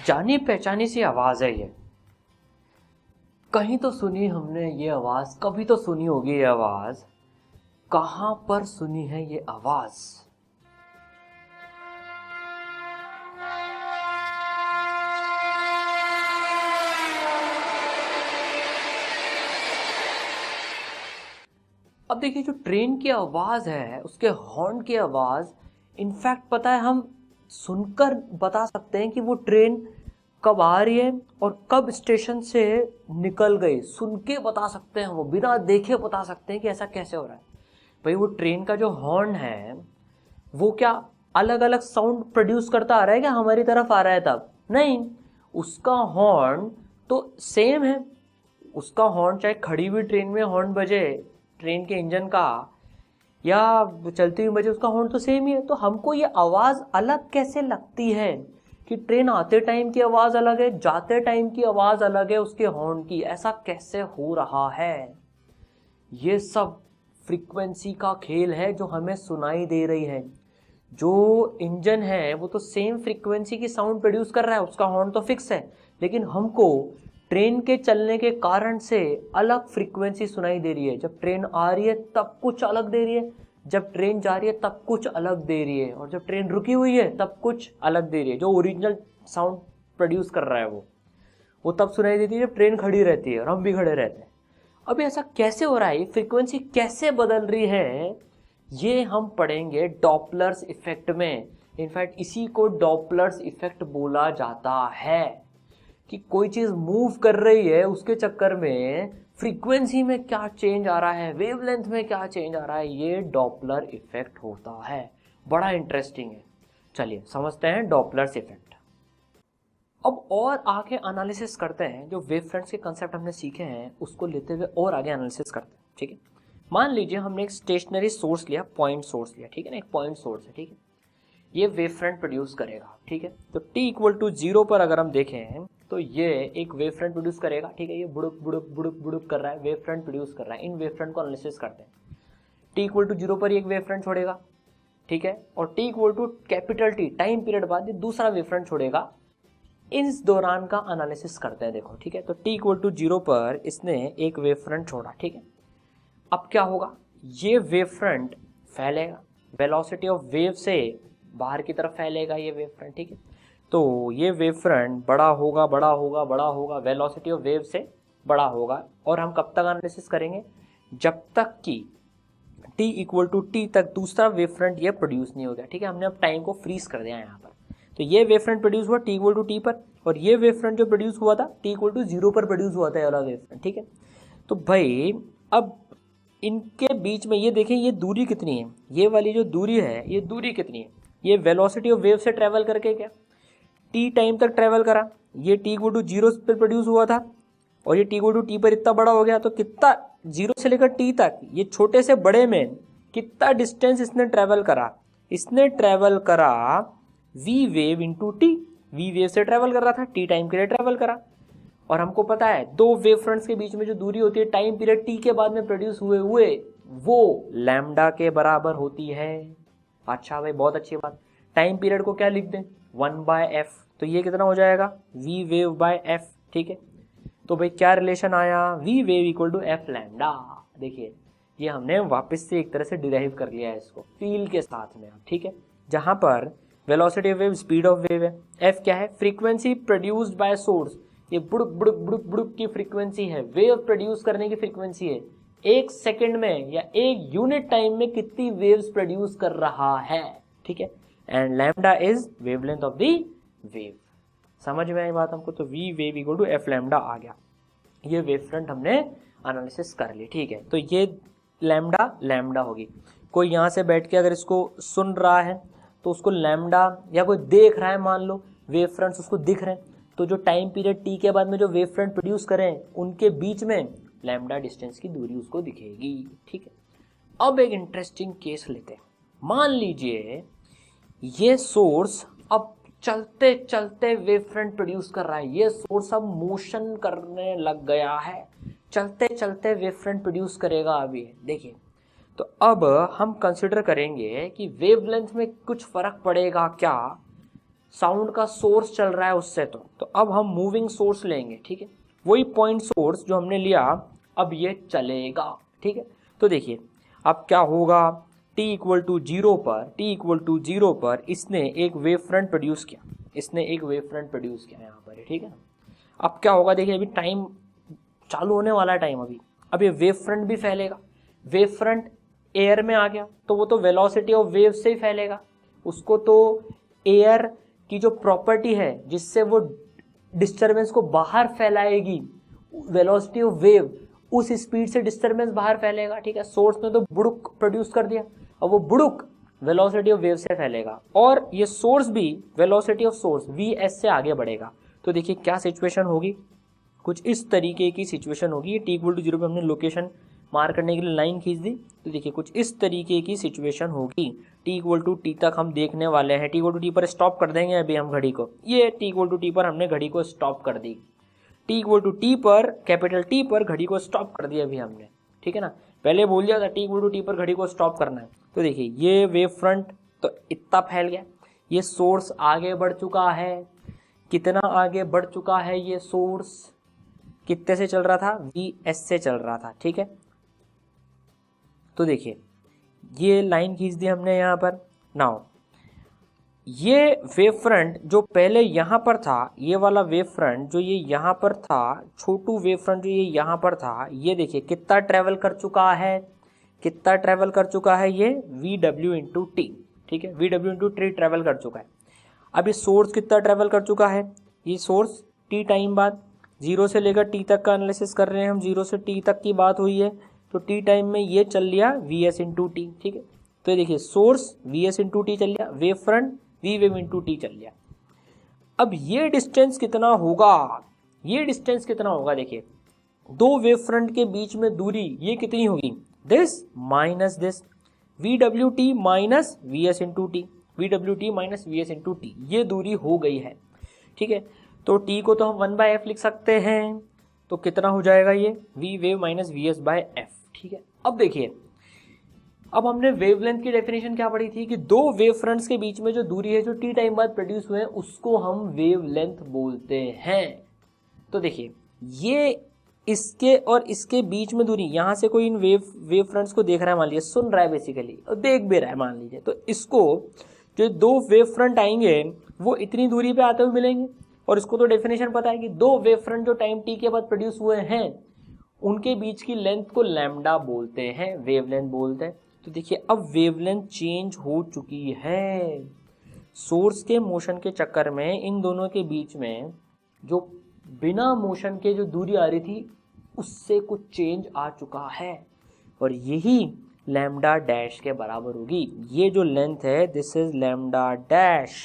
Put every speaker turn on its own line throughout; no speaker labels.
जानी पहचानी सी आवाज है ये, कहीं तो सुनी हमने ये आवाज, कभी तो सुनी होगी ये आवाज, कहां पर सुनी है ये आवाज। अब देखिए, जो ट्रेन की आवाज है, उसके हॉर्न की आवाज, इनफैक्ट पता है, हम सुनकर बता सकते हैं कि वो ट्रेन कब आ रही है और कब स्टेशन से निकल गई। सुन के बता सकते हैं, वो बिना देखे बता सकते हैं कि ऐसा कैसे हो रहा है। भाई वो ट्रेन का जो हॉर्न है वो क्या अलग अलग साउंड प्रोड्यूस करता आ रहा है क्या हमारी तरफ आ रहा है तब? नहीं, उसका हॉर्न तो सेम है। उसका हॉर्न चाहे खड़ी हुई ट्रेन में हॉर्न बजे ट्रेन के इंजन का, या चलती हुई बजे, उसका हॉर्न तो सेम ही है। तो हमको ये आवाज अलग कैसे लगती है कि ट्रेन आते टाइम की आवाज अलग है, जाते टाइम की आवाज अलग है उसके हॉर्न की? ऐसा कैसे हो रहा है? ये सब फ्रीक्वेंसी का खेल है जो हमें सुनाई दे रही है। जो इंजन है वो तो सेम फ्रीक्वेंसी की साउंड प्रोड्यूस कर रहा है, उसका हॉर्न तो फिक्स है, लेकिन हमको ट्रेन के चलने के कारण से अलग फ्रीक्वेंसी सुनाई दे रही है। जब ट्रेन आ रही है तब कुछ अलग दे रही है, जब ट्रेन जा रही है तब कुछ अलग दे रही है, और जब ट्रेन रुकी हुई है तब कुछ अलग दे रही है। जो ओरिजिनल साउंड प्रोड्यूस कर रहा है वो तब सुनाई देती है जब ट्रेन खड़ी रहती है और हम भी खड़े रहते हैं। अभी ऐसा कैसे हो रहा है, फ्रीक्वेंसी कैसे बदल रही है, ये हम पढ़ेंगे डॉपलर्स इफेक्ट में। इनफैक्ट इसी को डॉपलर्स इफेक्ट बोला जाता है कि कोई चीज मूव कर रही है, उसके चक्कर में फ्रीक्वेंसी में क्या चेंज आ रहा है, वेवलेंथ में क्या चेंज आ रहा है, ये डॉपलर इफेक्ट होता है। बड़ा इंटरेस्टिंग है। चलिए समझते हैं डॉपलर्स इफेक्ट। अब और आगे एनालिसिस करते हैं, जो वेव फ्रंट्स के कंसेप्ट हमने सीखे हैं उसको लेते हुए और आगे एनालिसिस करते हैं। ठीक है, मान लीजिए हमने एक स्टेशनरी सोर्स लिया, पॉइंट सोर्स लिया, ठीक है ना, एक पॉइंट सोर्स है, ठीक है, ये वेव फ्रंट प्रोड्यूस करेगा। ठीक है, तो t इक्वल टू 0 पर अगर हम देखें तो ये एक वेव फ्रंट प्रोड्यूस करेगा। ठीक है, ये बुड़ुक बुड़ुक बुड़ुक बुड़ुक कर रहा है, वेव फ्रंट प्रोड्यूस कर रहा है। इन वेव फ्रंट को एनालिसिस करते हैं। t इक्वल टू 0 पर एक वेव फ्रंट छोड़ेगा, ठीक है, और t equal to capital T time period बाद ये दूसरा वेव फ्रंट छोड़ेगा। इस दौरान का एनालिसिस करते हैं। देखो, ठीक है, तो t इक्वल टू 0 पर इसने एक वेव फ्रंट छोड़ा। ठीक है, अब क्या होगा, ये वेव फ्रंट फैलेगा, वेलोसिटी ऑफ वेव से बाहर की तरफ फैलेगा ये वेव फ्रंट। ठीक है, तो ये वेव फ्रंट बड़ा होगा बड़ा होगा बड़ा होगा, वेलोसिटी ऑफ वेव से बड़ा होगा। और हम कब तक एनालिसिस करेंगे? जब तक कि t इक्वल टू टी तक दूसरा वेव फ्रंट ये प्रोड्यूस नहीं हो गया। ठीक है, हमने अब टाइम को फ्रीज कर दिया यहाँ पर। तो ये वेव फ्रंट प्रोड्यूस हुआ t इक्वल टू टी पर, और ये वेव फ्रंट जो प्रोड्यूस हुआ था t इक्वल टू 0 पर प्रोड्यूस हुआ था ये वाला वेव फ्रंट। ठीक है, तो भाई अब इनके बीच में ये देखें, ये दूरी कितनी है, ये वाली जो दूरी है ये दूरी कितनी है, ये वेलोसिटी ऑफ वेव से ट्रेवल करके क्या t टाइम तक ट्रेवल करा। ये t इक्वल टू 0 पर प्रोड्यूस हुआ था और ये t इक्वल टू टी पर इतना बड़ा हो गया, तो कितना 0 से लेकर t तक ये छोटे से बड़े में कितना डिस्टेंस इसने ट्रेवल करा? इसने ट्रेवल करा v wave into T. v wave से ट्रेवल कर रहा था, t टाइम के लिए ट्रेवल करा। और हमको पता है दो वेव फ्रंट्स के बीच में जो दूरी होती है टाइम पीरियड t के बाद में प्रोड्यूस हुए हुए, वो लैम्डा के बराबर होती है। अच्छा भाई, बहुत अच्छी बात। टाइम पीरियड को क्या लिख दें? 1/f। तो ये कितना हो जाएगा? v wave by f। ठीक है, तो भाई क्या रिलेशन आया? v wave equal to f lambda. देखिए, ये हमने वापस से एक तरह से डिराइव कर लिया है इसको फील के साथ में। ठीक है, जहां पर velocity of wave speed of wave है, f क्या है? Frequency produced by source. ये बुड़ुक बुड़ुक बुड़ुक बुड़ुक की फ्रीक्वेंसी है, वेव प्रोड्यूस करने की फ्रीक्वेंसी है। एक सेकंड में या एक यूनिट टाइम में कितनी वेव्स प्रोड्यूस कर रहा है। ठीक है, and lambda is wavelength of the wave. समझ में आई बात हमको? तो v wave equal to f lambda आ गया। ये वेव फ्रंट हमने एनालिसिस कर ली। ठीक है, तो ये लैम्डा लैम्डा होगी। कोई यहाँ से बैठ के अगर इसको सुन रहा है तो उसको लैम्डा, या कोई देख रहा है, मान लो वेव फ्रंट्स उसको दिख रहे हैं, तो जो टाइम पीरियड t के बाद में जो वेव फ्रंट प्रोड्यूस करें उनके बीच में लैम्डा डिस्टेंस की दूरी उसको दिखेगी। ठीक है, अब एक इंटरेस्टिंग केस लेते हैं। मान लीजिए ये सोर्स अब चलते चलते वेव फ्रंट प्रोड्यूस कर रहा है, ये सोर्स अब मोशन करने लग गया है, चलते चलते वेव फ्रंट प्रोड्यूस करेगा अभी। देखिए, तो अब हम कंसिडर करेंगे कि वेवलेंथ में कुछ फर्क पड़ेगा क्या साउंड का सोर्स चल रहा है उससे। तो अब हम मूविंग सोर्स लेंगे, ठीक है, वही पॉइंट सोर्स जो हमने लिया, अब ये चलेगा, ठीक है। तो देखिए अब क्या होगा, t इक्वल टू जीरो पर इसने एक वेव फ्रंट प्रोड्यूस किया, यहाँ पर, ठीक है। अब क्या होगा, देखिए अभी टाइम चालू होने वाला है टाइम, अब ये वेव फ्रंट भी फैलेगा। वेव फ्रंट एयर में आ गया तो वो तो वेलोसिटी ऑफ वेव से ही फैलेगा, उसको तो एयर की जो प्रॉपर्टी है जिससे वो डिस्टरबेंस को बाहर फैलाएगी, वेलोसिटी ऑफ वेव, उस स्पीड से डिस्टरबेंस बाहर फैलेगा, ठीक है। सोर्स ने तो बुड़ुक प्रोड्यूस कर दिया, अब वो बुड़ुक वेलोसिटी ऑफ वेव से फैलेगा, और ये सोर्स भी वेलोसिटी ऑफ सोर्स vs से आगे बढ़ेगा। तो देखिए क्या सिचुएशन होगी, कुछ इस तरीके की सिचुएशन होगी। t इक्वल टू जीरो पे हमने लोकेशन मार्क करने के लिए लाइन खींच दी, तो देखिए कुछ इस तरीके की सिचुएशन होगी। t इक्वल टू टी तक हम देखने वाले हैं, t इक्वल टू टी पर स्टॉप कर देंगे अभी हम घड़ी को, ये t इक्वल टू टी पर हमने घड़ी को स्टॉप कर दी, t इक्वल टू टी पर, कैपिटल T पर घड़ी को स्टॉप कर दिया अभी हमने, ठीक है ना। पहले बोल दिया था t इक्वल टू टी पर घड़ी को स्टॉप करना है। तो देखिए ये वेव फ्रंट तो इतना फैल गया, ये सोर्स आगे बढ़ चुका है, कितना आगे बढ़ चुका है, ये सोर्स कितने से चल रहा था, vs से चल रहा था, ठीक है। तो देखिए ये लाइन खींच दी हमने यहाँ पर। नाउ ये वेव फ्रंट जो पहले यहाँ पर था, ये वाला वेव फ्रंट जो ये यहाँ पर था, छोटू वेव फ्रंट जो ये यहाँ पर था, ये देखिए कितना ट्रेवल कर चुका है, ये VW इंटू टी, ठीक है, VW इंटू टी ट्रेवल कर चुका है। अब ये सोर्स कितना ट्रेवल कर चुका है, ये सोर्स टी टाइम बाद, जीरो से लेकर टी तक का एनालिसिस कर रहे हैं हम, जीरो से टी तक की बात हुई है, तो टी टाइम में ये चल लिया VS इंटू टी, ठीक है। तो ये देखिए सोर्स VS इंटू टी चल लिया, wave front V wave into T चल लिया। अब ये डिस्टेंस कितना होगा, देखिए दो वेव फ्रंट के बीच में दूरी ये कितनी होगी, this minus this, VWT minus VS into T, VWT minus VS into T, ये दूरी हो गई है, ठीक है। तो t को तो हम 1/f लिख सकते हैं, तो कितना हो जाएगा ये v वेव माइनस VS/f, ठीक है। अब देखिए अब हमने वेवलेंथ की डेफिनेशन क्या पढ़ी थी कि दो वेव फ्रंट्स के बीच में जो दूरी है जो टी टाइम बाद प्रोड्यूस हुए हैं उसको हम वेवलेंथ बोलते हैं। तो देखिए ये इसके और इसके बीच में दूरी, यहाँ से कोई इन वेव फ्रंट्स को देख रहा है, मान लीजिए सुन रहा है बेसिकली, और देख भी रहा है मान लीजिए, तो इसको जो दो वेव फ्रंट आएंगे वो इतनी दूरी पे आते हुए मिलेंगे, और इसको तो डेफिनेशन पता है कि दो वेव फ्रंट जो टाइम टी के बाद प्रोड्यूस हुए हैं उनके बीच की लेंथ को लैम्डा बोलते हैं, वेवलेंथ बोलते हैं। तो देखिए अब वेवलेंथ चेंज हो चुकी है, सोर्स के मोशन के चक्कर में इन दोनों के बीच में जो बिना मोशन के जो दूरी आ रही थी उससे कुछ चेंज आ चुका है, और यही लैम्डा डैश के बराबर होगी। ये जो लेंथ है दिस इज लैम्डा डैश,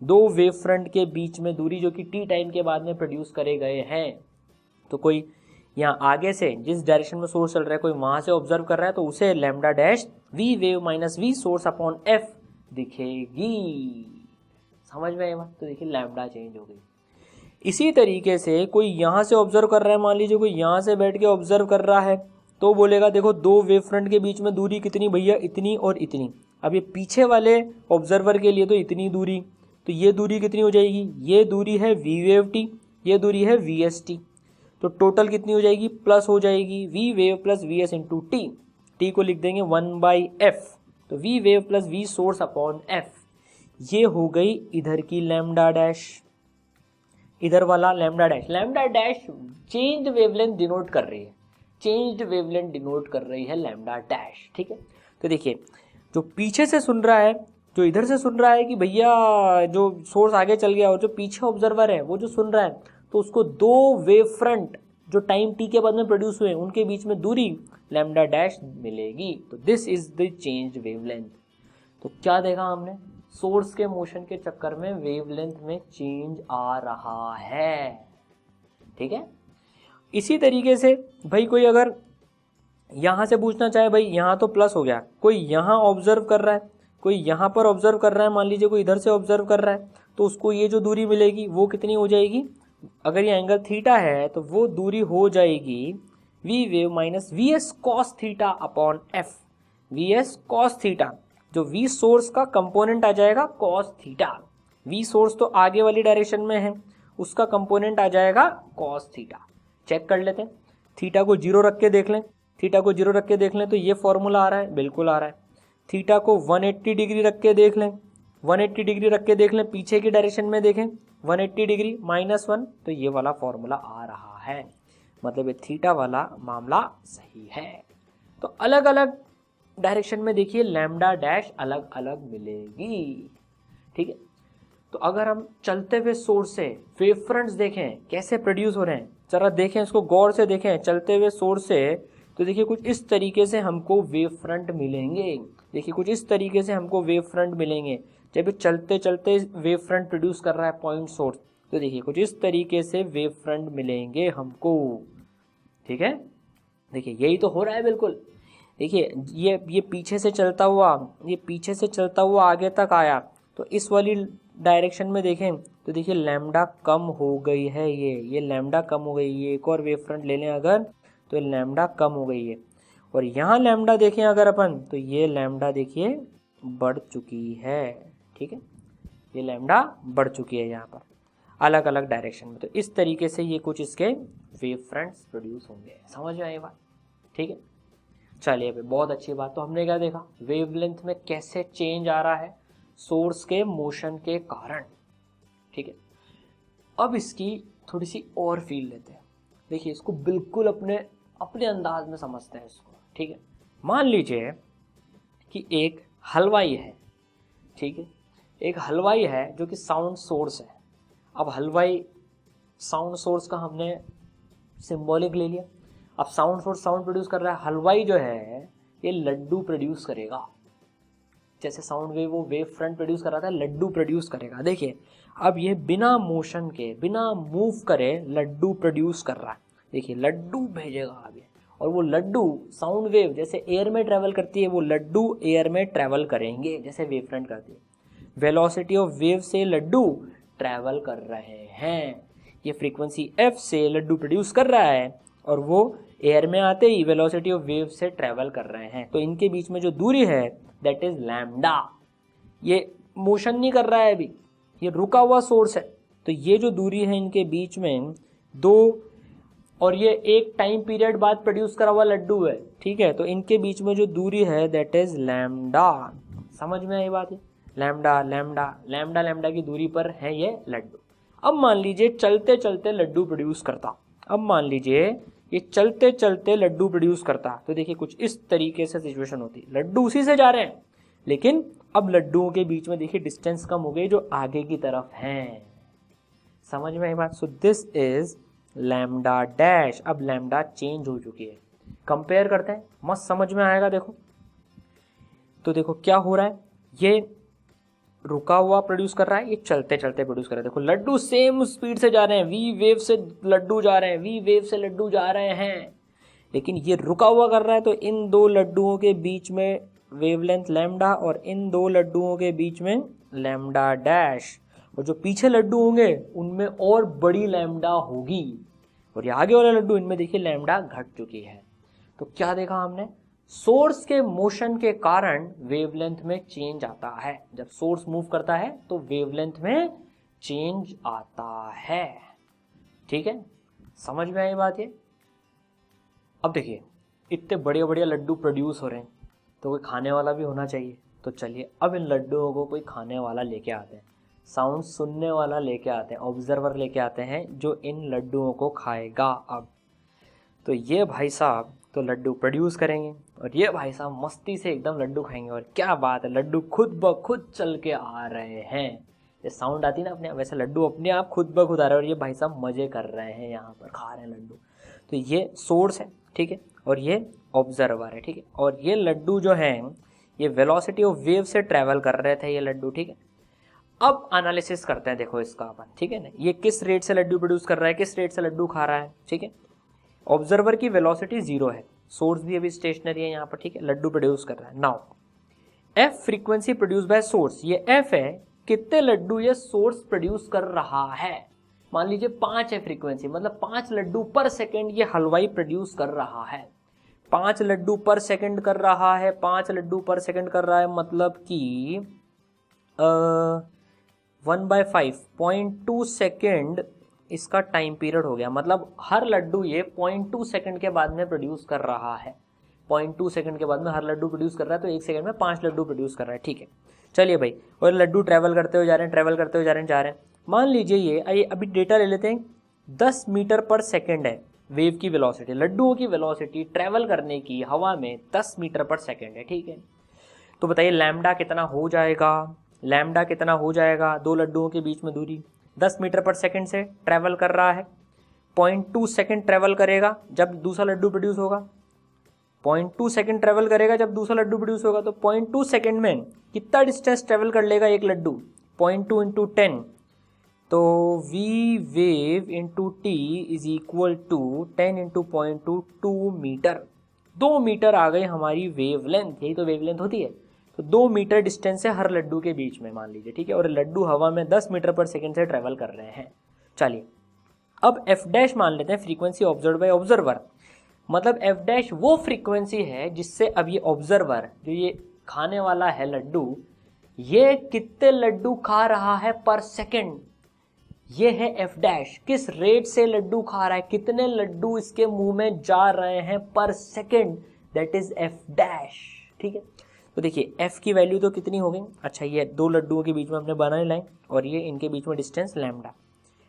दो वेव फ्रंट के बीच में दूरी जो कि टी टाइम के बाद में प्रोड्यूस करे गए हैं। तो कोई यहाँ आगे से जिस डायरेक्शन में सोर्स चल रहा है कोई वहां से ऑब्जर्व कर रहा है तो उसे lambda dash V wave minus V source upon F दिखेगी, समझ में आया बात। तो देखिए लैम्डा चेंज हो गई। इसी तरीके से कोई यहाँ से ऑब्जर्व कर रहा है, मान लीजिए कोई यहाँ से बैठ के ऑब्जर्व कर रहा है तो बोलेगा देखो दो वेव फ्रंट के बीच में दूरी कितनी भैया, इतनी और इतनी। अब ये पीछे वाले ऑब्जर्वर के लिए तो इतनी दूरी, तो ये दूरी कितनी हो जाएगी, ये दूरी है वी वेव टी, ये दूरी है वी एस टी, तो टोटल कितनी हो जाएगी, प्लस हो जाएगी V wave plus V S into T, T को लिख देंगे 1/f, तो V wave plus V source upon F. ये हो गई इधर की लैम्डा डैश, इधर वाला lambda dash. Lambda dash changed wavelength denote कर रही है, चेंज्ड वेवलेंथ डिनोट कर रही है लैम्डा डैश, ठीक है। तो देखिए जो पीछे से सुन रहा है, जो इधर से सुन रहा है कि भैया जो सोर्स आगे चल गया, और जो पीछे ऑब्जर्वर है वो जो सुन रहा है, तो उसको दो वेव फ्रंट जो टाइम टी के बाद में प्रोड्यूस हुए उनके बीच में दूरी लैम्डा डैश मिलेगी। तो this is the changed wavelength. तो क्या देखा हमने, सोर्स के मोशन के चक्कर में वेवलेंथ में चेंज आ रहा है, ठीक है। इसी तरीके से भाई कोई अगर यहां से पूछना चाहे, भाई यहां तो प्लस हो गया, कोई यहां ऑब्जर्व कर रहा है, कोई यहां पर ऑब्जर्व कर रहा है, मान लीजिए कोई इधर से ऑब्जर्व कर रहा है, तो उसको ये जो दूरी मिलेगी वो कितनी हो जाएगी, अगर ये एंगल थीटा है तो वो दूरी हो जाएगी V wave minus V S cos theta upon F, V S cos theta, जो वी सोर्स का कंपोनेंट आ जाएगा कॉस थीटा, v सोर्स तो आगे वाली डायरेक्शन में है, उसका कंपोनेंट आ जाएगा cos थीटा। चेक कर लेते हैं, थीटा को जीरो रख के देख लें, थीटा को जीरो रख के देख लें तो ये फॉर्मूला आ रहा है, बिल्कुल आ रहा है। थीटा को 180 डिग्री रख के देख लें, 180 डिग्री रख के देख लें, पीछे की डायरेक्शन में देखें 180 डिग्री -1, तो ये वाला फॉर्मूला आ रहा है, मतलब ये थीटा वाला मामला सही है। तो अलग अलग डायरेक्शन में देखिए लैम्डा डैश अलग अलग मिलेगी, ठीक है। तो अगर हम चलते हुए सोर्स से वेव फ्रंट्स देखें कैसे प्रोड्यूस हो रहे हैं, जरा देखें इसको गौर से देखें, चलते हुए सोर्स से तो देखिए कुछ इस तरीके से हमको वेव फ्रंट मिलेंगे, देखिए कुछ इस तरीके से हमको वेव फ्रंट मिलेंगे। जब चलते चलते वेव फ्रंट प्रोड्यूस कर रहा है पॉइंट सोर्स, तो देखिए कुछ इस तरीके से वेव फ्रंट मिलेंगे हमको, ठीक है। देखिए यही तो हो रहा है बिल्कुल। देखिए ये पीछे से चलता हुआ, ये पीछे से चलता हुआ आगे तक आया, तो इस वाली डायरेक्शन में देखें तो देखिए लैम्डा कम हो गई है, ये लैम्डा कम हो गई, ये एक और वेव फ्रंट ले लें अगर तो लैम्डा कम हो गई है। और यहाँ लैम्डा देखें अगर अपन तो ये लैम्डा देखिए बढ़ चुकी है, ठीक है, ये लैम्डा बढ़ चुकी है यहाँ पर अलग अलग डायरेक्शन में। तो इस तरीके से ये कुछ इसके वेव फ्रंट्स प्रोड्यूस होंगे, समझ में आई बात, ठीक है। चलिए भाई बहुत अच्छी बात। तो हमने क्या देखा, वेवलेंथ में कैसे चेंज आ रहा है सोर्स के मोशन के कारण, ठीक है। अब इसकी थोड़ी सी और फील लेते हैं, देखिए इसको बिल्कुल अपने अपने अंदाज में समझते हैं इसको, ठीक है। मान लीजिए कि एक हलवाई है, ठीक है, एक हलवाई है जो कि साउंड सोर्स है। अब हलवाई साउंड सोर्स का हमने सिंबॉलिक ले लिया। अब साउंड सोर्स साउंड प्रोड्यूस कर रहा है, हलवाई जो है ये लड्डू प्रोड्यूस करेगा, जैसे साउंड वेव वो वेव फ्रंट प्रोड्यूस कर रहा था, लड्डू प्रोड्यूस करेगा। देखिए अब ये बिना मोशन के बिना मूव करे लड्डू प्रोड्यूस कर रहा है, देखिए लड्डू भेजेगा आगे, और वो लड्डू साउंड वेव जैसे एयर में ट्रैवल करती है, वो लड्डू एयर में ट्रैवल करेंगे जैसे वेव फ्रंट करती है। वेलोसिटी ऑफ वेव से लड्डू ट्रैवल कर रहे हैं, ये फ्रीक्वेंसी f से लड्डू प्रोड्यूस कर रहा है और वो एयर में आते ही वेलोसिटी ऑफ वेव से ट्रैवल कर रहे हैं। तो इनके बीच में जो दूरी है दैट इज लैम्डा। ये मोशन नहीं कर रहा है अभी, ये रुका हुआ सोर्स है, तो ये जो दूरी है इनके बीच में दो, और ये एक टाइम पीरियड बाद प्रोड्यूस करा हुआ लड्डू है, ठीक है। तो इनके बीच में जो दूरी है दैट इज लैम्डा। समझ में आई बात है, लैम्डा लैम्डा लैम्डा लैम्डा की दूरी पर है ये लड्डू। अब मान लीजिए चलते चलते लड्डू प्रोड्यूस करता, अब मान लीजिए ये चलते चलते लड्डू प्रोड्यूस करता, तो देखिए कुछ इस तरीके से सिचुएशन होती, लड्डू उसी से जा रहे हैं लेकिन अब लड्डुओं के बीच में देखिए डिस्टेंस कम हो गई जो आगे की तरफ हैं। समझ में आई बात। सो दिस इज लैम्डा डैश। अब लैम्डा चेंज हो चुकी है, कंपेयर करते हैं, मस्त समझ में आएगा। देखो तो देखो क्या हो रहा है, ये रुका हुआ प्रोड्यूस कर रहा है, ये चलते चलते प्रोड्यूस कर रहा है। देखो लड्डू सेम स्पीड से जा रहे हैं, वी वेव से लड्डू जा रहे हैं, वी वेव से लड्डू जा रहे हैं, लेकिन ये रुका हुआ कर रहा है। तो इन दो लड्डुओं के बीच में वेवलेंथ लैम्डा और इन दो लड्डुओं के बीच में लैम्डा डैश, और जो पीछे लड्डू होंगे उनमें और बड़ी लैम्डा होगी, और ये आगे वाले लड्डू इनमें देखिए लैम्डा घट चुकी है। तो क्या देखा हमने, सोर्स के मोशन के कारण वेवलेंथ में चेंज आता है। जब सोर्स मूव करता है तो वेवलेंथ में चेंज आता है, ठीक है। समझ में आई बात ये। अब देखिए इतने बढ़िया बढ़िया लड्डू प्रोड्यूस हो रहे हैं तो कोई खाने वाला भी होना चाहिए। तो चलिए अब इन लड्डुओं को कोई खाने वाला लेके आते हैं, साउंड सुनने वाला लेके आते हैं, ऑब्जर्वर लेके आते हैं जो इन लड्डुओं को खाएगा। अब तो ये भाई साहब तो लड्डू प्रोड्यूस करेंगे और ये भाई साहब मस्ती से एकदम लड्डू खाएंगे, और क्या बात है, लड्डू खुद ब खुद चल के आ रहे हैं। ये साउंड आती ना अपने, वैसे लड्डू अपने आप खुद ब खुद आ रहे हैं और ये भाई साहब मजे कर रहे हैं, यहाँ पर खा रहे हैं लड्डू। तो ये सोर्स है, ठीक है, और ये ऑब्जर्वर है, ठीक है। और ये लड्डू जो है ये वेलोसिटी ऑफ वेव से ट्रैवल कर रहे थे ये लड्डू, ठीक है। अब एनालिसिस करते हैं, देखो इसका अपन, ठीक है ना, ये किस रेट से लड्डू प्रोड्यूस कर रहा है, किस रेट से लड्डू खा रहा है, ठीक है। ऑब्जर्वर की वेलोसिटी 0 है, सोर्स भी अभी स्टेशनरी है यहाँ पर, ठीक है, लड्डू प्रोड्यूस कर रहा है। Now F frequency produce by source, ये एफ है कितने लड्डू ये सोर्स प्रोड्यूस कर रहा है। मान लीजिए 5 है फ्रीक्वेंसी, मतलब 5 लड्डू पर सेकंड ये हलवाई प्रोड्यूस कर रहा है, 5 लड्डू पर सेकंड कर रहा है, 5 लड्डू पर सेकंड कर रहा है, मतलब कि 1/5 0.2 सेकेंड इसका टाइम पीरियड हो गया। मतलब हर लड्डू ये 0.2 सेकेंड के बाद में प्रोड्यूस कर रहा है। 0.2 सेकेंड के बाद में हर लड्डू प्रोड्यूस कर रहा है, तो 1 सेकेंड में 5 लड्डू प्रोड्यूस कर रहा है। ठीक है, चलिए भाई, और लड्डू ट्रैवल करते हुए जा रहे हैं, ट्रैवल करते हुए जा रहे हैं। मान लीजिए ये अभी डेटा ले लेते हैं, 10 मीटर पर सेकेंड है वेव की वेलोसिटी, लड्डुओं की वेलोसिटी ट्रैवल करने की हवा में 10 मीटर पर सेकेंड है। ठीक है, तो बताइए लैम्डा कितना हो जाएगा, लैम्डा कितना हो जाएगा। दो लड्डुओं के बीच में दूरी 10 मीटर पर सेकेंड से ट्रैवल कर रहा है, 0.2 सेकेंड ट्रैवल करेगा जब दूसरा लड्डू प्रोड्यूस होगा, 0.2 सेकेंड ट्रैवल करेगा जब दूसरा लड्डू प्रोड्यूस होगा। तो 0.2 सेकेंड में कितना डिस्टेंस ट्रैवल कर लेगा एक लड्डू, 0.2 इंटू 10, तो v wave into T is equal to 10 into 0.2 2 metre. 2 metre आ गई हमारी वेवलेंथ, यही तो वेवलेंथ होती है। तो 2 मीटर डिस्टेंस है हर लड्डू के बीच में मान लीजिए। ठीक है, और लड्डू हवा में 10 मीटर पर सेकेंड से ट्रैवल कर रहे हैं। चलिए अब एफ डैश मान लेते हैं, फ्रीक्वेंसी ऑब्जर्व बाय ऑब्जर्वर। मतलब एफ डैश वो फ्रीक्वेंसी है जिससे अब ये ऑब्जर्वर जो ये खाने वाला है लड्डू, ये कितने लड्डू खा रहा है पर सेकेंड, ये है एफ डैश। किस रेट से लड्डू खा रहा है, कितने लड्डू इसके मुंह में जा रहे हैं पर second, that is F dash. ठीक है, तो देखिए एफ की वैल्यू तो कितनी हो गई। अच्छा, ये दो लड्डुओं के बीच में हमने बनाई लाइन और ये इनके बीच में डिस्टेंस लैम्डा।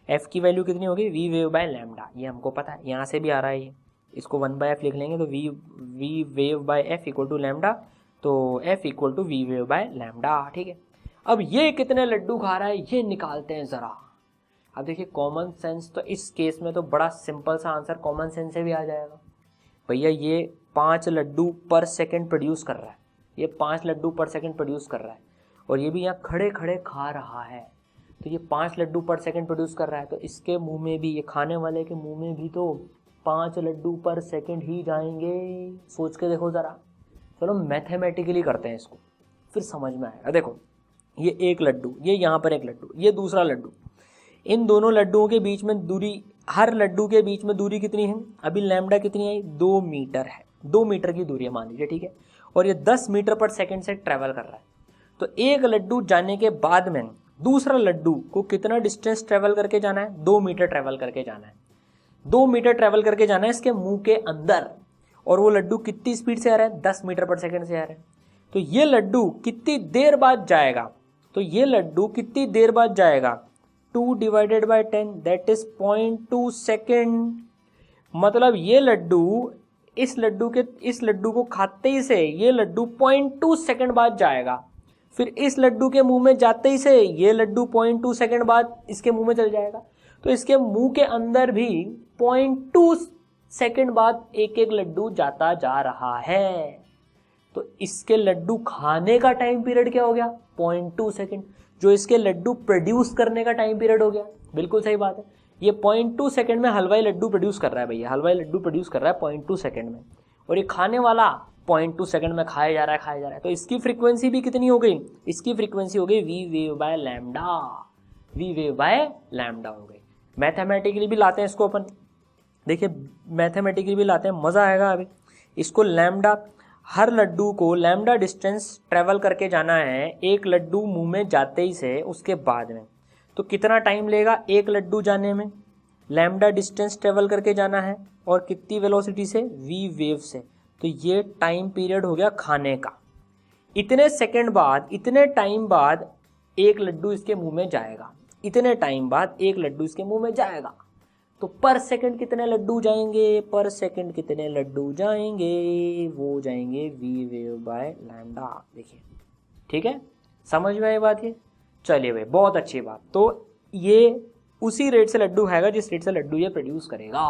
एफ की वैल्यू कितनी हो गई, वी वेव बाय लैम्डा, ये हमको पता है, यहाँ से भी आ रहा है ये, इसको 1/f लिख लेंगे तो V wave by F equal to lambda, तो F equal to V wave by lambda. ठीक है, अब ये कितने लड्डू खा रहा है ये निकालते हैं ज़रा। अब देखिए कॉमन सेंस, तो इस केस में तो बड़ा सिंपल सा आंसर कॉमन सेंस से भी आ जाएगा। भैया ये 5 लड्डू पर सेकेंड प्रोड्यूस कर रहा है, ये 5 लड्डू पर सेकेंड प्रोड्यूस कर रहा है, और ये भी यहाँ खड़े खड़े खा रहा है, तो ये 5 लड्डू पर सेकेंड प्रोड्यूस कर रहा है, तो इसके मुंह में भी, ये खाने वाले के मुंह में भी तो 5 लड्डू पर सेकेंड ही जाएंगे। सोच के देखो ज़रा, चलो मैथमेटिकली करते हैं इसको, फिर समझ में आएगा। देखो ये एक लड्डू, ये यहाँ पर एक लड्डू, ये दूसरा लड्डू, इन दोनों लड्डुओं के बीच में दूरी, हर लड्डू के बीच में दूरी कितनी है, अभी लैम्डा कितनी है, 2 मीटर है, 2 मीटर की दूरी है मान लीजिए। ठीक है, और ये 10 मीटर पर सेकेंड से ट्रैवल कर रहा है, तो एक लड्डू जाने के बाद में दूसरा लड्डू को कितना डिस्टेंस ट्रैवल करके जाना है, 2 मीटर ट्रैवल करके जाना है, 2 मीटर ट्रैवल करके जाना है इसके मुंह के अंदर, और वो लड्डू कितनी स्पीड से आ रहा है, 10 मीटर पर सेकेंड से आ रहा है। तो ये लड्डू कितनी देर बाद जाएगा, तो ये लड्डू कितनी देर बाद जाएगा, 2 divided by 10 that is 0.2 second. मतलब ये लड्डू इस लड्डू को खाते ही से ये लड्डू 0.2 सेकेंड बाद जाएगा, फिर इस लड्डू के मुंह में जाते ही से ये लड्डू 0.2 सेकेंड बाद इसके मुंह में चल जाएगा, तो इसके मुंह के अंदर भी 0.2 सेकेंड बाद एक एक लड्डू जाता जा रहा है। तो इसके लड्डू खाने का टाइम पीरियड क्या हो गया, 0.2 सेकेंड, जो इसके लड्डू प्रोड्यूस करने का टाइम पीरियड हो गया। बिल्कुल सही बात है, ये 0.2 सेकेंड में हलवाई लड्डू प्रोड्यूस कर रहा है भैया, हलवाई लड्डू प्रोड्यूस कर रहा है 0.2 सेकेंड में, और ये खाने वाला 0.2 सेकेंड में खाया जा रहा है। तो इसकी फ्रीक्वेंसी भी कितनी हो गई, इसकी फ्रीक्वेंसी हो गई V wave by lambda, V wave by lambda हो गई। मैथमेटिकली भी लाते हैं इसको अपन, देखिए मैथमेटिकली भी लाते हैं, मज़ा आएगा अभी इसको। लैम्डा, हर लड्डू को लैम्डा डिस्टेंस ट्रैवल करके जाना है एक लड्डू मुंह में जाते ही से, उसके बाद में तो कितना टाइम लेगा एक लड्डू जाने में, लैम्डा डिस्टेंस ट्रेवल करके जाना है, और कितनी वेलोसिटी से, वी वेव से, तो ये टाइम पीरियड हो गया खाने का। इतने सेकंड बाद, इतने टाइम बाद एक लड्डू इसके मुंह में जाएगा, इतने टाइम बाद एक लड्डू इसके मुंह में जाएगा, तो पर सेकंड कितने लड्डू जाएंगे, पर सेकंड कितने लड्डू जाएंगे, वो जाएंगे वी वेव बाय लैम्डा। देखिए ठीक है, समझ में आई बात ये। चलिए भाई बहुत अच्छी बात, तो ये उसी रेट से लड्डू खाएगा जिस रेट से लड्डू ये प्रोड्यूस करेगा।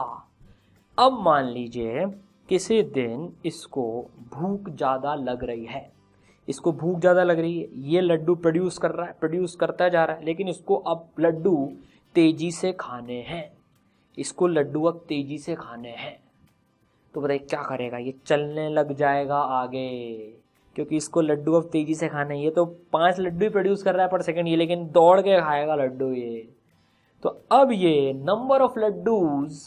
अब मान लीजिए किसी दिन इसको भूख ज़्यादा लग रही है, इसको भूख ज़्यादा लग रही है, ये लड्डू प्रोड्यूस कर रहा है, प्रोड्यूस करता जा रहा है, लेकिन इसको अब लड्डू तेज़ी से खाने हैं, इसको लड्डू अब तेज़ी से खाने हैं, तो बताइए क्या करेगा, ये चलने लग जाएगा आगे, क्योंकि इसको लड्डू अब तेज़ी से खाना है। ये तो 5 लड्डू ही प्रोड्यूस कर रहा है पर सेकंड, ये लेकिन दौड़ के खाएगा लड्डू ये। तो अब ये नंबर ऑफ लड्डूज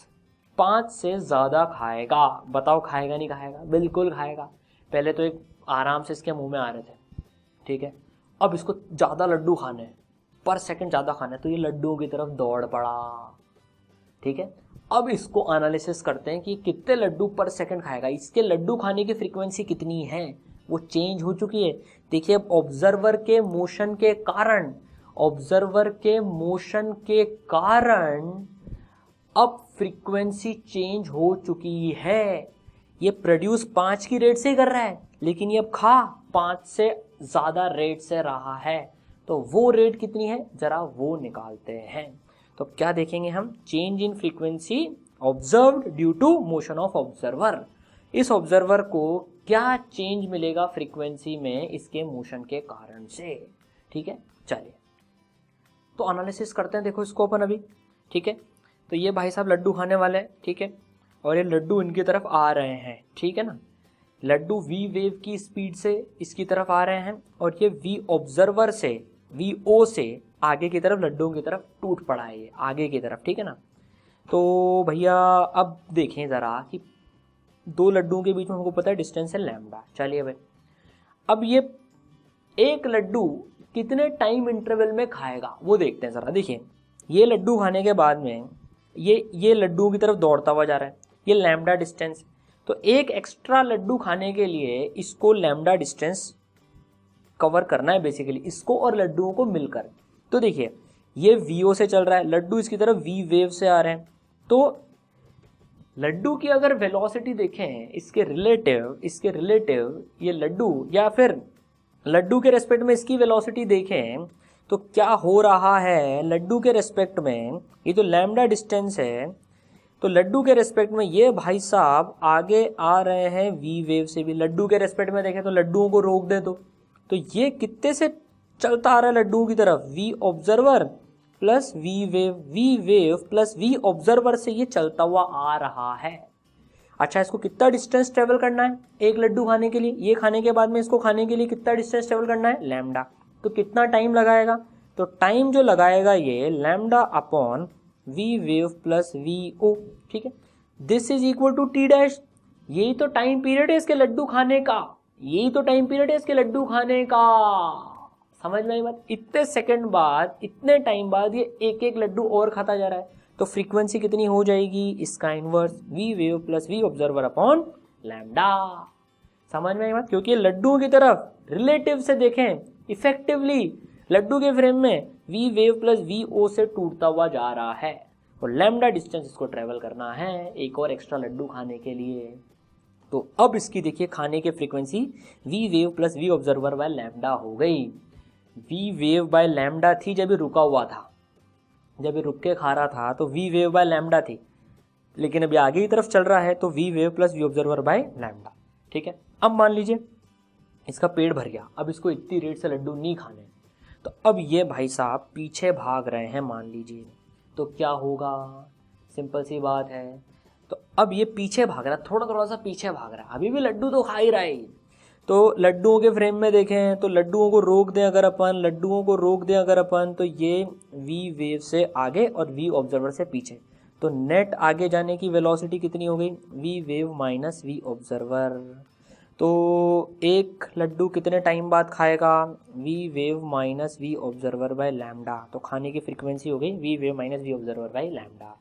5 से ज़्यादा खाएगा। बताओ खाएगा नहीं खाएगा, बिल्कुल खाएगा। पहले तो एक आराम से इसके मुंह में आ रहे थे, ठीक है, अब इसको ज़्यादा लड्डू खाने हैं, पर सेकंड ज़्यादा खाना है, तो ये लड्डुओं की तरफ दौड़ पड़ा। ठीक है, अब इसको एनालिसिस करते हैं कि कितने लड्डू पर सेकंड खाएगा, इसके लड्डू खाने की फ्रीक्वेंसी कितनी है, वो चेंज हो चुकी है। देखिए अब ऑब्जर्वर के मोशन के कारण, ऑब्जर्वर के मोशन के कारण अब फ्रीक्वेंसी चेंज हो चुकी है। ये प्रोड्यूस 5 की रेट से कर रहा है, लेकिन ये अब खा 5 से ज़्यादा रेट से रहा है, तो वो रेट कितनी है जरा वो निकालते हैं। तो क्या देखेंगे हम, change in frequency observed due to motion of observer. इस ऑब्जर्वर को क्या चेंज मिलेगा फ्रीक्वेंसी में इसके मोशन के कारण से। ठीक है, चलिए तो एनालिसिस करते हैं। देखो इसको अपन अभी, ठीक है, तो ये भाई साहब लड्डू खाने वाले हैं, ठीक है, और ये लड्डू इनकी तरफ आ रहे हैं, ठीक है ना, लड्डू वी वेव की स्पीड से इसकी तरफ आ रहे हैं, और ये वी ऑब्जर्वर से, वी ओ से आगे की तरफ लड्डुओं की तरफ टूट पड़ा है, ये आगे की तरफ, ठीक है ना। तो भैया अब देखें ज़रा कि दो लड्डुओं के बीच में हमको पता है डिस्टेंस है लैम्डा। चलिए भाई, अब ये एक लड्डू कितने टाइम इंटरवल में खाएगा वो देखते हैं ज़रा। देखिए ये लड्डू खाने के बाद में ये लड्डुओं की तरफ दौड़ता हुआ जा रहा है, ये लैम्डा डिस्टेंस। तो एक एक्स्ट्रा लड्डू खाने के लिए इसको लैम्डा डिस्टेंस कवर करना है बेसिकली, इसको और लड्डुओं को मिलकर। तो देखिए ये वीओ से चल रहा है, लड्डू इसकी तरफ वी वेव से आ रहे हैं, तो लड्डू की अगर वेलोसिटी देखें इसके रिलेटिव ये लड्डू, या फिर लड्डू के रेस्पेक्ट में इसकी वेलोसिटी देखें तो क्या हो रहा है लड्डू के रेस्पेक्ट में, ये जो लैम्डा डिस्टेंस है, तो लड्डू के रेस्पेक्ट में ये भाई साहब आगे आ रहे हैं वी वेव से भी। लड्डू के रेस्पेक्ट में देखें तो लड्डुओं को रोक दे तो ये कितने से चलता आ रहा है लड्डुओं की तरफ, V observer plus V wave plus V observer से ये चलता हुआ आ रहा है। अच्छा, इसको कितना डिस्टेंस ट्रेवल करना है एक लड्डू खाने के लिए, ये खाने के बाद में इसको खाने के लिए कितना डिस्टेंस ट्रेवल करना है, लैम्डा। तो कितना टाइम लगाएगा, तो टाइम जो लगाएगा ये lambda upon V wave plus V O, ठीक है, this is equal to T dash. यही तो टाइम पीरियड है इसके लड्डू खाने का, यही तो टाइम पीरियड है इसके लड्डू खाने का। समझ में आई बात, इतने सेकंड बाद, इतने टाइम बाद ये एक एक लड्डू और खाता जा रहा है, तो फ्रीक्वेंसी कितनी हो जाएगी, इसका inverse V wave plus V observer upon lambda. समझ में आई बात, क्योंकि लड्डुओं की तरफ रिलेटिव से देखें इफेक्टिवली लड्डू के फ्रेम में V wave plus V O से टूटता हुआ जा रहा है, और लैम्डा डिस्टेंस इसको ट्रेवल करना है एक और एक्स्ट्रा लड्डू खाने के लिए। तो अब इसकी देखिए खाने की frequency V wave plus V observer by lambda हो गई। वी वेव बाय लैम्डा थी जब ये रुका हुआ था, जब ये रुक के खा रहा था तो वी वेव बाय लैम्डा थी, लेकिन अभी आगे की तरफ चल रहा है तो V wave plus V observer by lambda. ठीक है, अब मान लीजिए इसका पेट भर गया, अब इसको इतनी रेट से लड्डू नहीं खाने, तो अब ये भाई साहब पीछे भाग रहे हैं मान लीजिए, तो क्या होगा, सिंपल सी बात है। तो अब ये पीछे भाग रहा है, थोड़ा थोड़ा सा पीछे भाग रहा है, अभी भी लड्डू तो खा ही रहा है। तो लड्डुओं के फ्रेम में देखें तो लड्डुओं को रोक दें अगर अपन, तो ये वी वेव से आगे और वी ऑब्जर्वर से पीछे, तो नेट आगे जाने की वेलोसिटी कितनी हो गई, V wave minus V observer. तो एक लड्डू कितने टाइम बाद खाएगा, V wave minus V observer by lambda, तो खाने की फ्रीक्वेंसी हो गई V wave minus V observer by lambda.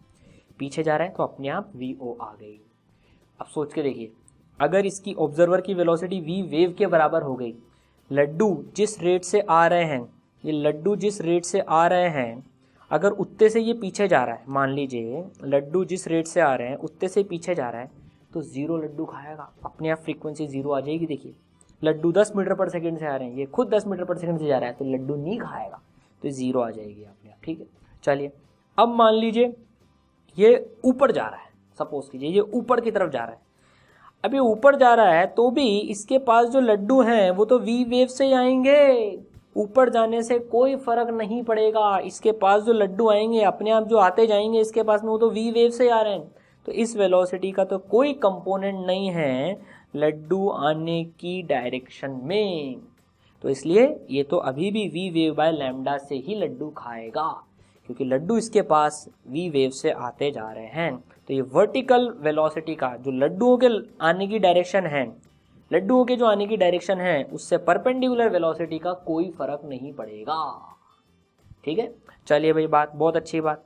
पीछे जा रहा है तो अपने आप वी ओ आ गई। अब सोच के देखिए, अगर इसकी ऑब्जर्वर की वेलोसिटी वी वेव के बराबर हो गई, लड्डू जिस रेट से आ रहे हैं, ये लड्डू जिस रेट से आ रहे हैं, अगर उत्ते से ये पीछे जा रहा है, मान लीजिए लड्डू जिस रेट से आ रहे हैं उत्ते से पीछे जा रहा है, तो 0 लड्डू खाएगा, अपने आप फ्रीक्वेंसी 0 आ जाएगी। देखिए लड्डू 10 मीटर पर सेकंड से आ रहे हैं, ये खुद 10 मीटर पर सेकंड से जा रहा है, तो लड्डू नहीं खाएगा, तो 0 आ जाएगी अपने आप। ठीक है, चलिए अब मान लीजिए ये ऊपर जा रहा है, सपोज कीजिए ये ऊपर की तरफ जा रहा है। अब ये ऊपर जा रहा है तो भी इसके पास जो लड्डू हैं वो तो वी वेव से ही आएंगे, ऊपर जाने से कोई फर्क नहीं पड़ेगा, इसके पास जो लड्डू आएंगे अपने आप जो आते जाएंगे इसके पास में, वो तो वी वेव से आ रहे हैं, तो इस वेलोसिटी का तो कोई कंपोनेंट नहीं है लड्डू आने की डायरेक्शन में, तो इसलिए ये तो अभी भी वी वेव बाय लैम्डा से ही लड्डू खाएगा, क्योंकि लड्डू इसके पास वी वेव से आते जा रहे हैं। तो ये वर्टिकल वेलोसिटी का जो लड्डुओं के आने की डायरेक्शन है, लड्डुओं के जो आने की डायरेक्शन है उससे परपेंडिकुलर वेलोसिटी का कोई फर्क नहीं पड़ेगा। ठीक है, चलिए भाई, बात बहुत अच्छी बात।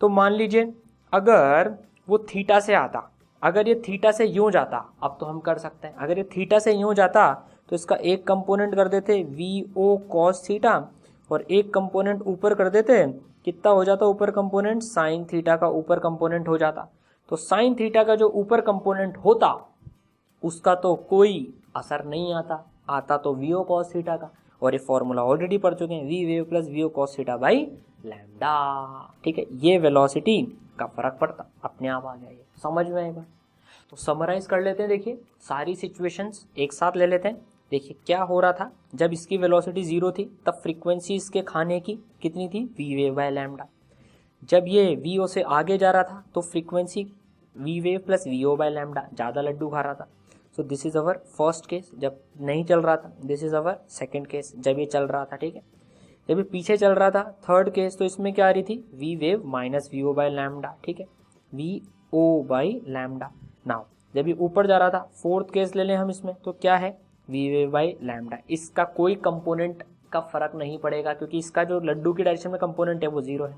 तो मान लीजिए अगर वो थीटा से आता, अगर ये थीटा से यूं जाता, अब तो हम कर सकते हैं, अगर ये थीटा से यूं जाता तो इसका एक कंपोनेंट कर देते वी ओ कॉस थीटा और एक कंपोनेंट ऊपर कर देते, कितना हो जाता ऊपर कंपोनेंट, साइन थीटा का ऊपर कंपोनेंट हो जाता। तो साइन थीटा का जो ऊपर कंपोनेंट होता उसका तो कोई असर नहीं आता, आता तो वी ओ कॉस थीटा का, और ये फॉर्मूला ऑलरेडी पढ़ चुके हैं, V wave plus V O cos theta by lambda. ठीक है, ये वेलोसिटी का फर्क पड़ता, अपने आप आ गया, ये समझ में आएगा। तो समराइज कर लेते हैं, देखिए सारी सिचुएशंस एक साथ ले लेते हैं। देखिए क्या हो रहा था, जब इसकी वेलोसिटी 0 थी तब फ्रीक्वेंसी इसके खाने की कितनी थी, वी वेव बाय लैम्डा। जब ये वी ओ से आगे जा रहा था तो frequency V wave plus V O by lambda, ज़्यादा लड्डू खा रहा था। So this is our first case जब नहीं चल रहा था, this is our second case जब ये चल रहा था। ठीक है, जब ये पीछे चल रहा था थर्ड केस, तो इसमें क्या आ रही थी, V wave minus V O by lambda. ठीक है, V O by lambda. Now जब ये ऊपर जा रहा था, फोर्थ केस ले लें हम इसमें, तो क्या है, वी वेव बाई लैम्डा। इसका कोई कंपोनेंट का फर्क नहीं पड़ेगा क्योंकि इसका जो लड्डू की डायरेक्शन में कंपोनेंट है वो 0 है।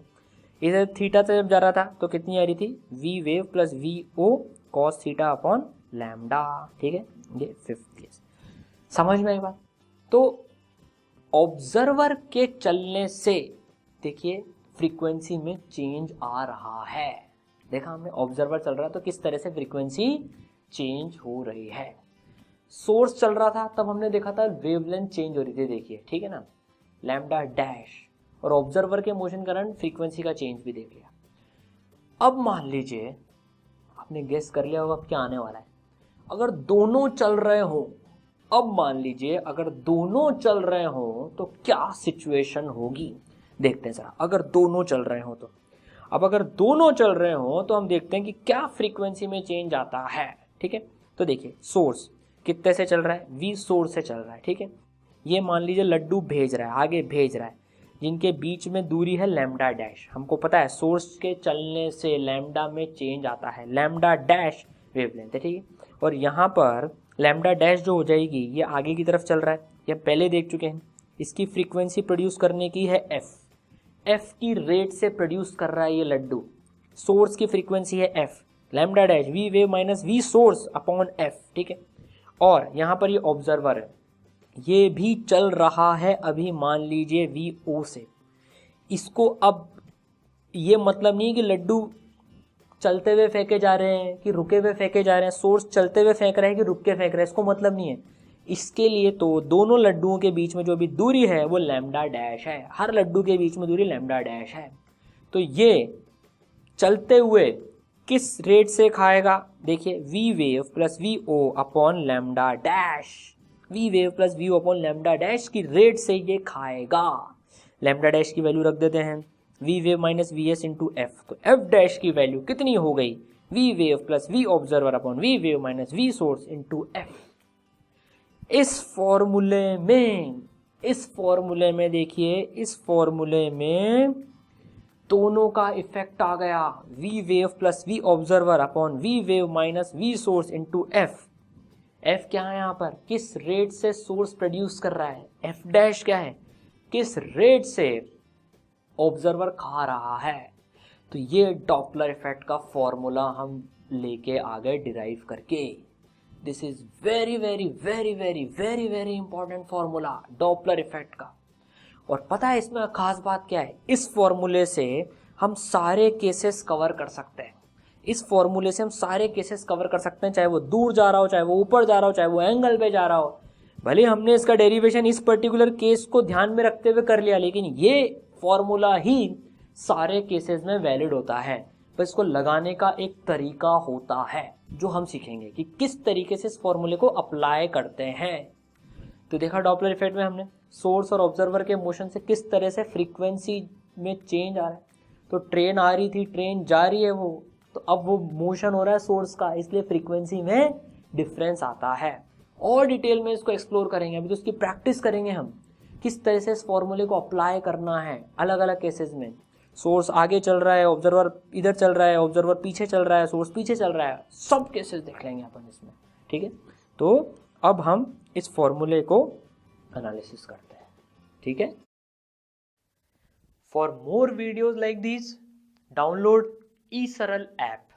इधर थीटा से जब जा रहा था तो कितनी आ रही थी, V wave plus V O cos theta upon lambda. ठीक है, ये फिफ्थ केस, समझ में आई बात। तो ऑब्जर्वर के चलने से देखिए फ्रीक्वेंसी में चेंज आ रहा है, देखा हमने, ऑब्जर्वर चल रहा है तो किस तरह से फ्रीक्वेंसी चेंज हो रही है। सोर्स चल रहा था तब हमने देखा था वेवलेंथ चेंज हो रही थी, देखिए ठीक है ना, लैम्डा डैश, और ऑब्जर्वर के मोशन के कारण फ्रीक्वेंसी का चेंज भी देख लिया। अब मान लीजिए आपने गेस कर लिया होगा अब क्या आने वाला है, अगर दोनों चल रहे हो, अब मान लीजिए अगर दोनों चल रहे हो तो क्या सिचुएशन होगी, देखते हैं जरा। अगर दोनों चल रहे हो तो, अब अगर दोनों चल रहे हो तो हम देखते हैं कि क्या फ्रीक्वेंसी में चेंज आता है। ठीक है, तो देखिए सोर्स कितने से चल रहा है, वी सोर्स से चल रहा है। ठीक है, ये मान लीजिए लड्डू भेज रहा है, आगे भेज रहा है, जिनके बीच में दूरी है लैम्डा डैश। हमको पता है सोर्स के चलने से लैम्डा में चेंज आता है, लैम्डा डैश वेवलेंथ है। ठीक है, और यहाँ पर लैम्डा डैश जो हो जाएगी ये आगे की तरफ चल रहा है, ये पहले देख चुके हैं। इसकी फ्रीक्वेंसी प्रोड्यूस करने की है एफ, एफ की रेट से प्रोड्यूस कर रहा है ये लड्डू। सोर्स की फ्रीक्वेंसी है F, lambda dash V wave minus V source upon F. ठीक है, और यहाँ पर ये ऑब्जर्वर है, ये भी चल रहा है अभी मान लीजिए वी ओ से। इसको अब ये मतलब नहीं कि लड्डू चलते हुए फेंके जा रहे हैं कि रुके हुए फेंके जा रहे हैं, सोर्स चलते हुए फेंक रहे हैं कि रुक के फेंक रहे हैं, इसको मतलब नहीं है। इसके लिए तो दोनों लड्डुओं के बीच में जो भी दूरी है वो लैम्डा डैश है, हर लड्डू के बीच में दूरी लैम्डा डैश है। तो ये चलते हुए किस रेट से खाएगा, देखिए V wave plus V O upon lambda dash, V wave plus V O upon lambda dash की रेट से ये खाएगा। लैम्डा डैश की वैल्यू रख देते हैं V wave minus V S into F, तो एफ डैश की वैल्यू कितनी हो गई, V wave plus V observer upon V wave minus V source into F. इस फॉर्मूले में देखिए, इस फॉर्मूले में दोनों का इफेक्ट आ गया, V wave plus V observer upon V wave minus V source into F. F क्या है यहाँ पर, किस रेट से सोर्स प्रोड्यूस कर रहा है, एफ डैश क्या है, किस रेट से ऑब्जर्वर खा रहा है। तो ये डॉपलर इफेक्ट का फॉर्मूला हम लेके आ गए डिराइव करके। This is very very very very very very important formula Doppler effect का। और पता है इसमें खास बात क्या है, इस फॉर्मूले से हम सारे केसेस कवर कर सकते हैं, इस फॉर्मूले से हम सारे केसेस कवर कर सकते हैं, चाहे वो दूर जा रहा हो, चाहे वो ऊपर जा रहा हो, चाहे वो एंगल पे जा रहा हो। भले हमने इसका डेरिवेशन इस पर्टिकुलर केस को ध्यान में रखते हुए कर लिया, लेकिन ये फॉर्मूला ही सारे केसेस में वैलिड होता है। पर इसको लगाने का एक तरीका होता है जो हम सीखेंगे कि किस तरीके से इस फॉर्मूले को अप्लाई करते हैं। तो देखा डॉपलर इफेक्ट में हमने सोर्स और ऑब्जर्वर के मोशन से किस तरह से फ्रीक्वेंसी में चेंज आ रहा है। तो ट्रेन आ रही थी, ट्रेन जा रही है वो, तो अब वो मोशन हो रहा है सोर्स का, इसलिए फ्रीक्वेंसी में डिफरेंस आता है। और डिटेल में इसको एक्सप्लोर करेंगे, अभी तो उसकी प्रैक्टिस करेंगे हम, किस तरह से इस फॉर्मूले को अप्लाई करना है अलग अलग केसेस में। सोर्स आगे चल रहा है, ऑब्जर्वर इधर चल रहा है, ऑब्जर्वर पीछे चल रहा है, सोर्स पीछे चल रहा है, सब केसेस देख लेंगे अपन इसमें। ठीक है, तो अब हम इस फॉर्मूले को एनालिसिस करते हैं। ठीक है, For more videos like these, download eSaral app.